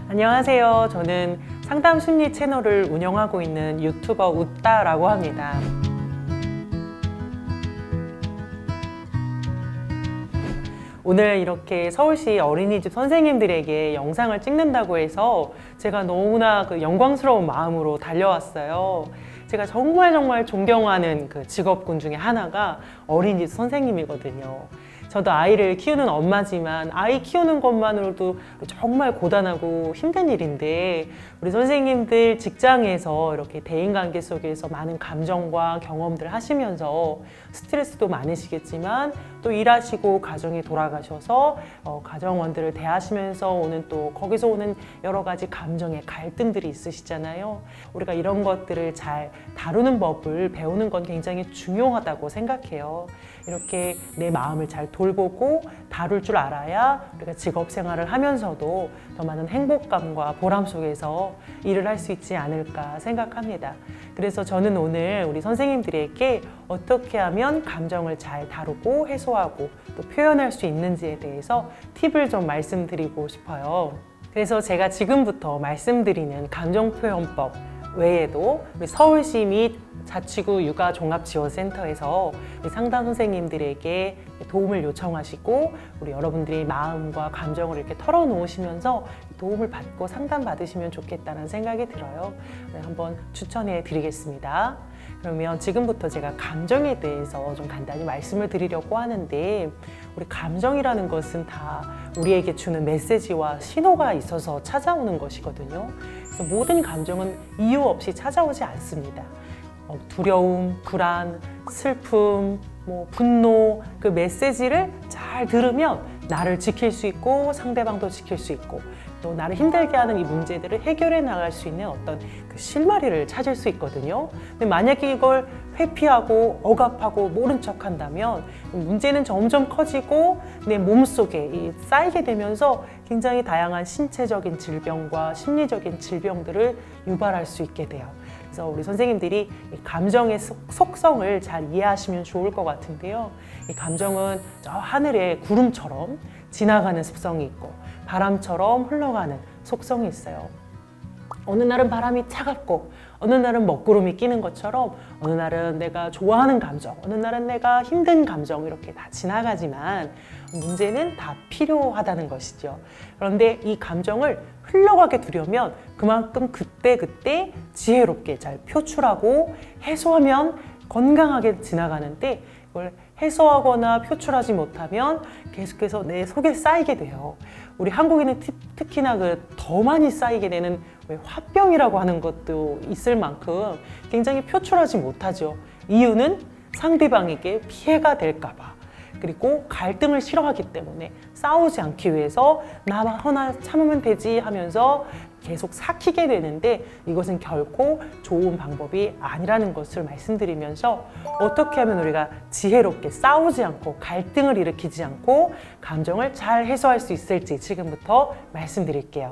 안녕하세요. 저는 상담 심리 채널을 운영하고 있는 유튜버 웃다라고 합니다. 오늘 이렇게 서울시 어린이집 선생님들에게 영상을 찍는다고 해서 제가 너무나 영광스러운 마음으로 달려왔어요. 제가 정말 존경하는 그 직업군 중에 하나가 어린이집 선생님이거든요. 저도 아이를 키우는 엄마지만 아이 키우는 것만으로도 정말 고단하고 힘든 일인데, 우리 선생님들 직장에서 이렇게 대인관계 속에서 많은 감정과 경험들 하시면서 스트레스도 많으시겠지만 또 일하시고 가정에 돌아가셔서 가정원들을 대하시면서 오는 또 거기서 오는 여러 가지 감정의 갈등들이 있으시잖아요. 우리가 이런 것들을 잘 다루는 법을 배우는 건 굉장히 중요하다고 생각해요. 이렇게 내 마음을 잘 돌보고 다룰 줄 알아야 우리가 직업 생활을 하면서도 더 많은 행복감과 보람 속에서 일을 할 수 있지 않을까 생각합니다. 그래서 저는 오늘 우리 선생님들에게 어떻게 하면 감정을 잘 다루고 해소하고 또 표현할 수 있는지에 대해서 팁을 좀 말씀드리고 싶어요. 그래서 제가 지금부터 말씀드리는 감정표현법 외에도 우리 서울시 및 자치구 육아종합지원센터에서 우리 상담 선생님들에게 도움을 요청하시고 우리 여러분들이 마음과 감정을 이렇게 털어놓으시면서 도움을 받고 상담받으시면 좋겠다는 생각이 들어요. 한번 추천해 드리겠습니다. 그러면 지금부터 제가 감정에 대해서 좀 간단히 말씀을 드리려고 하는데, 우리 감정이라는 것은 다 우리에게 주는 메시지와 신호가 있어서 찾아오는 것이거든요. 그래서 모든 감정은 이유 없이 찾아오지 않습니다. 두려움, 불안, 슬픔, 분노, 그 메시지를 잘 들으면 나를 지킬 수 있고 상대방도 지킬 수 있고 또 나를 힘들게 하는 이 문제들을 해결해 나갈 수 있는 어떤 그 실마리를 찾을 수 있거든요. 근데 만약에 이걸 회피하고 억압하고 모른 척 한다면 문제는 점점 커지고 내 몸속에 쌓이게 되면서 굉장히 다양한 신체적인 질병과 심리적인 질병들을 유발할 수 있게 돼요. 그래서 우리 선생님들이 이 감정의 속성을 잘 이해하시면 좋을 것 같은데요. 이 감정은 저 하늘의 구름처럼 지나가는 습성이 있고 바람처럼 흘러가는 속성이 있어요. 어느 날은 바람이 차갑고 어느 날은 먹구름이 끼는 것처럼 어느 날은 내가 좋아하는 감정, 어느 날은 내가 힘든 감정 이렇게 다 지나가지만 문제는 다 필요하다는 것이죠. 그런데 이 감정을 흘러가게 두려면 그만큼 그때 지혜롭게 잘 표출하고 해소하면 건강하게 지나가는데, 이걸 해소하거나 표출하지 못하면 계속해서 내 속에 쌓이게 돼요. 우리 한국인은 특히나 더 많이 쌓이게 되는 화병이라고 하는 것도 있을 만큼 굉장히 표출하지 못하죠. 이유는 상대방에게 피해가 될까 봐, 그리고 갈등을 싫어하기 때문에 싸우지 않기 위해서 나만 하나 참으면 되지 하면서 계속 삭히게 되는데, 이것은 결코 좋은 방법이 아니라는 것을 말씀드리면서 어떻게 하면 우리가 지혜롭게 싸우지 않고 갈등을 일으키지 않고 감정을 잘 해소할 수 있을지 지금부터 말씀드릴게요.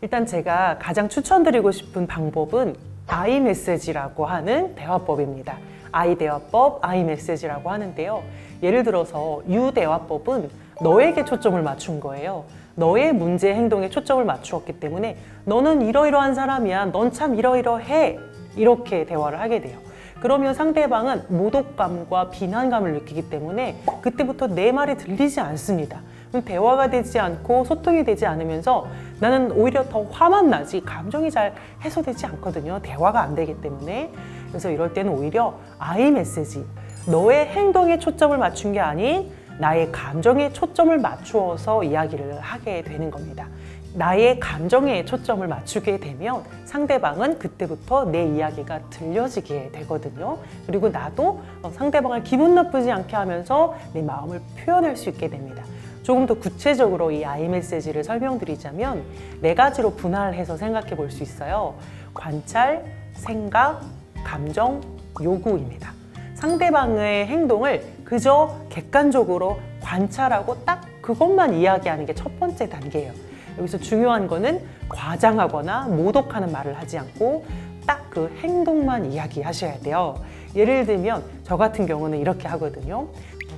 일단 제가 가장 추천드리고 싶은 방법은 아이메시지라고 하는 대화법입니다. 아이대화법, 아이메시지라고 하는데요. 예를 들어서 유대화법은 너에게 초점을 맞춘 거예요. 너의 문제 행동에 초점을 맞추었기 때문에 너는 이러이러한 사람이야, 넌 참 이러이러해, 이렇게 대화를 하게 돼요. 그러면 상대방은 모독감과 비난감을 느끼기 때문에 그때부터 내 말이 들리지 않습니다. 대화가 되지 않고 소통이 되지 않으면서 나는 오히려 더 화만 나지 감정이 잘 해소되지 않거든요. 대화가 안 되기 때문에. 그래서 이럴 때는 오히려 아이 메시지, 너의 행동에 초점을 맞춘 게 아닌 나의 감정에 초점을 맞추어서 이야기를 하게 되는 겁니다. 나의 감정에 초점을 맞추게 되면 상대방은 그때부터 내 이야기가 들려지게 되거든요. 그리고 나도 상대방을 기분 나쁘지 않게 하면서 내 마음을 표현할 수 있게 됩니다. 조금 더 구체적으로 이 아이메시지를 설명드리자면 4가지로 분할해서 생각해 볼 수 있어요. 관찰, 생각, 감정, 요구입니다. 상대방의 행동을 그저 객관적으로 관찰하고 딱 그것만 이야기하는 게 첫 번째 단계예요. 여기서 중요한 거는 과장하거나 모독하는 말을 하지 않고 딱 그 행동만 이야기하셔야 돼요. 예를 들면 저 같은 경우는 이렇게 하거든요.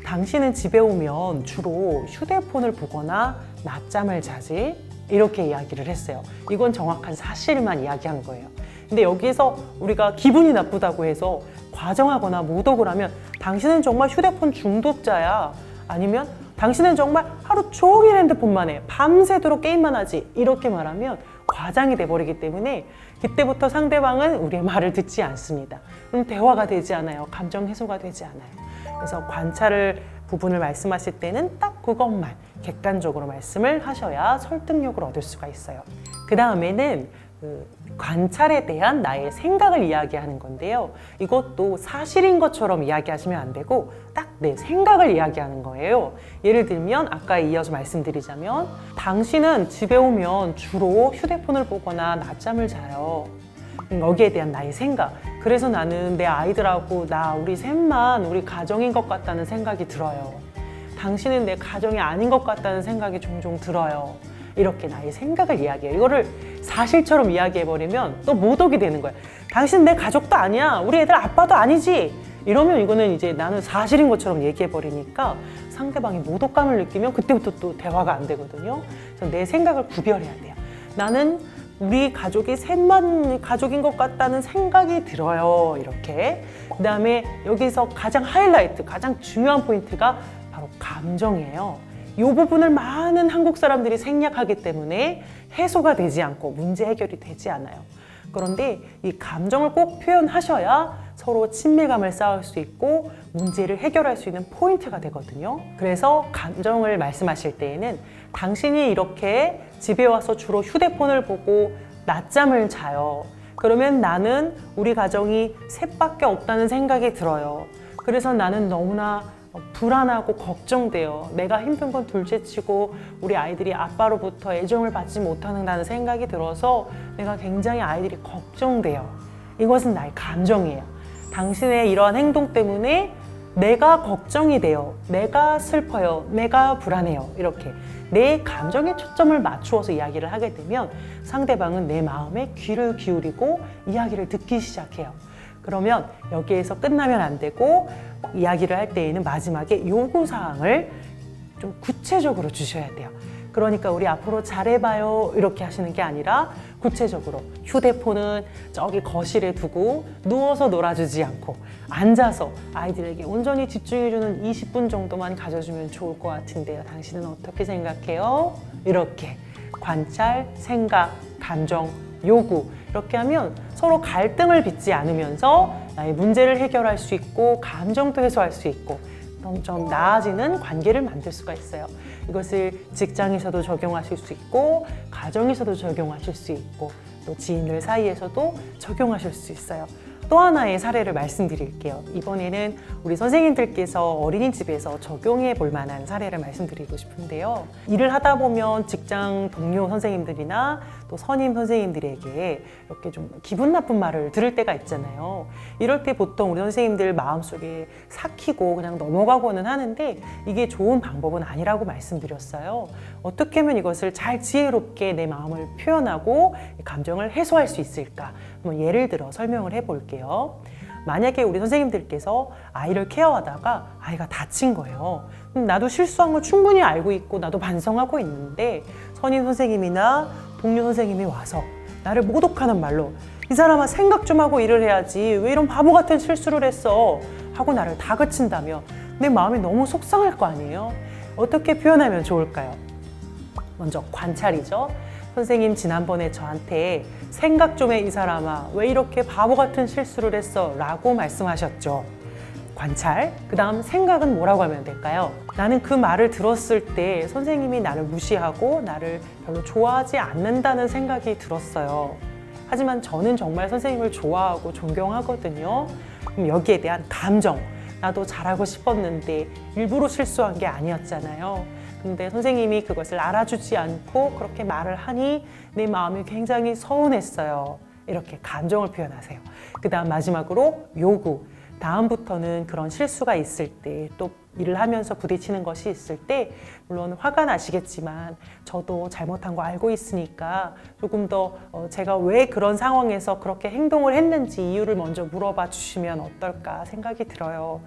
당신은 집에 오면 주로 휴대폰을 보거나 낮잠을 자지? 이렇게 이야기를 했어요. 이건 정확한 사실만 이야기한 거예요. 근데 여기서 우리가 기분이 나쁘다고 해서 과정하거나 모독을 하면 당신은 정말 휴대폰 중독자야. 아니면 당신은 정말 하루 종일 핸드폰만 해. 밤새도록 게임만 하지. 이렇게 말하면 과장이 돼버리기 때문에 그때부터 상대방은 우리의 말을 듣지 않습니다. 그럼 대화가 되지 않아요. 감정 해소가 되지 않아요. 그래서 관찰을 부분을 말씀하실 때는 딱 그것만 객관적으로 말씀을 하셔야 설득력을 얻을 수가 있어요. 그 다음에는 관찰에 대한 나의 생각을 이야기하는 건데요. 이것도 사실인 것처럼 이야기하시면 안 되고 딱 내 생각을 이야기하는 거예요. 예를 들면 아까 이어서 말씀드리자면 당신은 집에 오면 주로 휴대폰을 보거나 낮잠을 자요. 여기에 대한 나의 생각. 그래서 나는 내 아이들하고 우리 셋만 우리 가정인 것 같다는 생각이 들어요. 당신은 내 가정이 아닌 것 같다는 생각이 종종 들어요. 이렇게 나의 생각을 이야기해요. 이거를 사실처럼 이야기해버리면 또 모독이 되는 거예요. 당신 내 가족도 아니야. 우리 애들 아빠도 아니지. 이러면 이거는 이제 나는 사실인 것처럼 얘기해버리니까 상대방이 모독감을 느끼면 그때부터 또 대화가 안 되거든요. 그래서 내 생각을 구별해야 돼요. 나는 우리 가족이 셋만 가족인 것 같다는 생각이 들어요. 이렇게. 그 다음에 여기서 가장 하이라이트, 가장 중요한 포인트가 바로 감정이에요. 이 부분을 많은 한국 사람들이 생략하기 때문에 해소가 되지 않고 문제 해결이 되지 않아요. 그런데 이 감정을 꼭 표현하셔야 서로 친밀감을 쌓을 수 있고 문제를 해결할 수 있는 포인트가 되거든요. 그래서 감정을 말씀하실 때에는 당신이 이렇게 집에 와서 주로 휴대폰을 보고 낮잠을 자요. 그러면 나는 우리 가정이 셋밖에 없다는 생각이 들어요. 그래서 나는 너무나 불안하고 걱정돼요. 내가 힘든 건 둘째치고 우리 아이들이 아빠로부터 애정을 받지 못한다는 생각이 들어서 내가 굉장히 아이들이 걱정돼요. 이것은 나의 감정이에요. 당신의 이러한 행동 때문에 내가 걱정이 돼요. 내가 슬퍼요. 내가 불안해요. 이렇게 내 감정에 초점을 맞추어서 이야기를 하게 되면 상대방은 내 마음에 귀를 기울이고 이야기를 듣기 시작해요. 그러면 여기에서 끝나면 안 되고 이야기를 할 때에는 마지막에 요구사항을 좀 구체적으로 주셔야 돼요. 그러니까 우리 앞으로 잘해봐요 이렇게 하시는 게 아니라 구체적으로 휴대폰은 저기 거실에 두고 누워서 놀아주지 않고 앉아서 아이들에게 온전히 집중해주는 20분 정도만 가져주면 좋을 것 같은데요. 당신은 어떻게 생각해요? 이렇게 관찰, 생각, 감정, 요구 이렇게 하면 서로 갈등을 빚지 않으면서 나의 문제를 해결할 수 있고 감정도 해소할 수 있고 점점 나아지는 관계를 만들 수가 있어요. 이것을 직장에서도 적용하실 수 있고 가정에서도 적용하실 수 있고 또 지인들 사이에서도 적용하실 수 있어요. 또 하나의 사례를 말씀드릴게요. 이번에는 우리 선생님들께서 어린이집에서 적용해 볼 만한 사례를 말씀드리고 싶은데요. 일을 하다 보면 직장 동료 선생님들이나 또 선임 선생님들에게 이렇게 좀 기분 나쁜 말을 들을 때가 있잖아요. 이럴 때 보통 우리 선생님들 마음속에 삭히고 그냥 넘어가고는 하는데 이게 좋은 방법은 아니라고 말씀드렸어요. 어떻게 하면 이것을 잘 지혜롭게 내 마음을 표현하고 감정을 해소할 수 있을까? 한번 예를 들어 설명을 해볼게요. 만약에 우리 선생님들께서 아이를 케어하다가 아이가 다친 거예요. 나도 실수한 걸 충분히 알고 있고 나도 반성하고 있는데 선임 선생님이나 동료 선생님이 와서 나를 모독하는 말로 이 사람아 생각 좀 하고 일을 해야지 왜 이런 바보 같은 실수를 했어 하고 나를 다그친다면 내 마음이 너무 속상할 거 아니에요. 어떻게 표현하면 좋을까요? 먼저 관찰이죠. 선생님 지난번에 저한테 생각 좀 해 이 사람아 왜 이렇게 바보 같은 실수를 했어 라고 말씀하셨죠. 관찰. 그 다음 생각은 뭐라고 하면 될까요? 나는 그 말을 들었을 때 선생님이 나를 무시하고 나를 별로 좋아하지 않는다는 생각이 들었어요. 하지만 저는 정말 선생님을 좋아하고 존경하거든요. 그럼 여기에 대한 감정. 나도 잘하고 싶었는데 일부러 실수한 게 아니었잖아요. 근데 선생님이 그것을 알아주지 않고 그렇게 말을 하니 내 마음이 굉장히 서운했어요. 이렇게 감정을 표현하세요. 그 다음 마지막으로 요구. 다음부터는 그런 실수가 있을 때 또 일을 하면서 부딪히는 것이 있을 때 물론 화가 나시겠지만 저도 잘못한 거 알고 있으니까 조금 더 제가 왜 그런 상황에서 그렇게 행동을 했는지 이유를 먼저 물어봐 주시면 어떨까 생각이 들어요.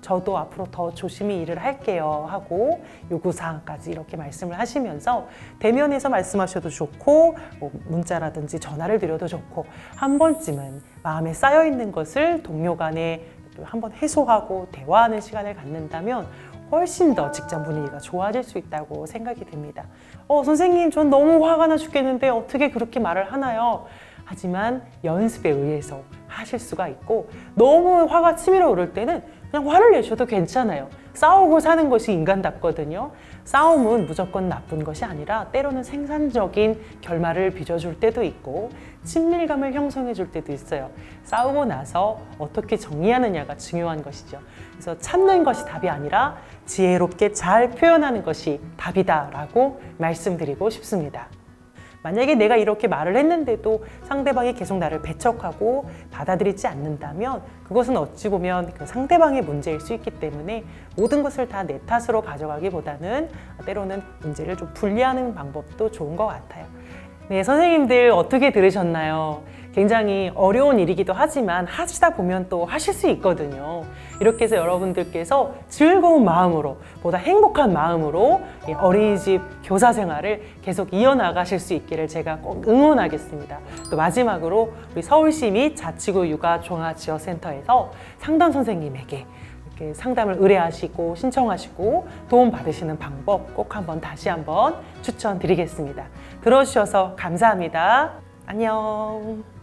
저도 앞으로 더 조심히 일을 할게요 하고 요구사항까지 이렇게 말씀을 하시면서 대면에서 말씀하셔도 좋고 뭐 문자라든지 전화를 드려도 좋고 한 번쯤은 마음에 쌓여있는 것을 동료 간에 한번 해소하고 대화하는 시간을 갖는다면 훨씬 더 직장 분위기가 좋아질 수 있다고 생각이 듭니다. 선생님, 전 너무 화가 나 죽겠는데 어떻게 그렇게 말을 하나요? 하지만 연습에 의해서 하실 수가 있고 너무 화가 치밀어 오를 때는 그냥 화를 내셔도 괜찮아요. 싸우고 사는 것이 인간답거든요. 싸움은 무조건 나쁜 것이 아니라 때로는 생산적인 결말을 빚어줄 때도 있고 친밀감을 형성해 줄 때도 있어요. 싸우고 나서 어떻게 정리하느냐가 중요한 것이죠. 그래서 참는 것이 답이 아니라 지혜롭게 잘 표현하는 것이 답이다라고 말씀드리고 싶습니다. 만약에 내가 이렇게 말을 했는데도 상대방이 계속 나를 배척하고 받아들이지 않는다면 그것은 어찌 보면 그 상대방의 문제일 수 있기 때문에 모든 것을 다 내 탓으로 가져가기보다는 때로는 문제를 좀 분리하는 방법도 좋은 것 같아요. 네, 선생님들 어떻게 들으셨나요? 굉장히 어려운 일이기도 하지만 하시다 보면 또 하실 수 있거든요. 이렇게 해서 여러분들께서 즐거운 마음으로, 보다 행복한 마음으로 어린이집 교사 생활을 계속 이어나가실 수 있기를 제가 꼭 응원하겠습니다. 또 마지막으로 우리 서울시 및 자치구 육아종합지원센터에서 상담 선생님에게 이렇게 상담을 의뢰하시고 신청하시고 도움 받으시는 방법 꼭 다시 한번 추천드리겠습니다. 들어주셔서 감사합니다. 안녕.